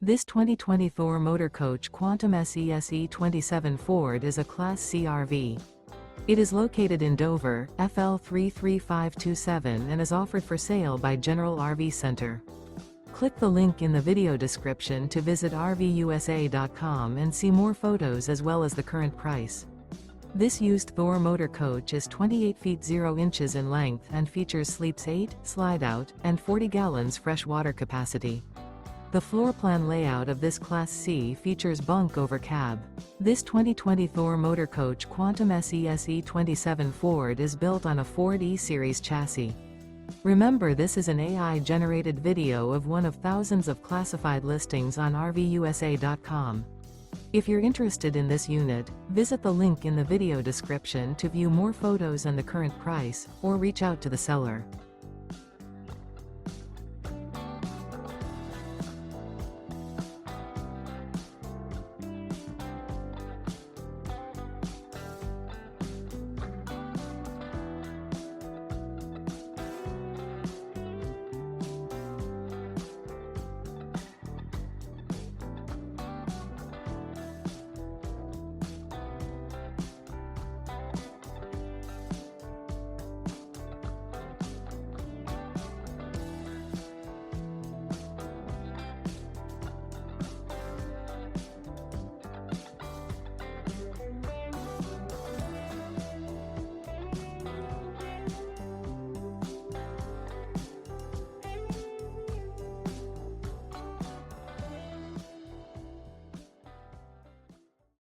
This 2020 Thor Motor Coach Quantum SE 27 Ford is a Class C RV. It is located in Dover, FL 33527 and is offered for sale by General RV Center. Click the link in the video description to visit RVUSA.com and see more photos as well as the current price. This used Thor motor coach is 28 feet 0 inches in length and features sleeps 8, slide-out, and 40 gallons fresh water capacity. The floor plan layout of this Class C features bunk over cab. This 2020 Thor motor coach Quantum SE 27 Ford is built on a Ford E-Series chassis. Remember, this is an AI-generated video of one of thousands of classified listings on RVUSA.com. If you're interested in this unit, visit the link in the video description to view more photos and the current price, or reach out to the seller.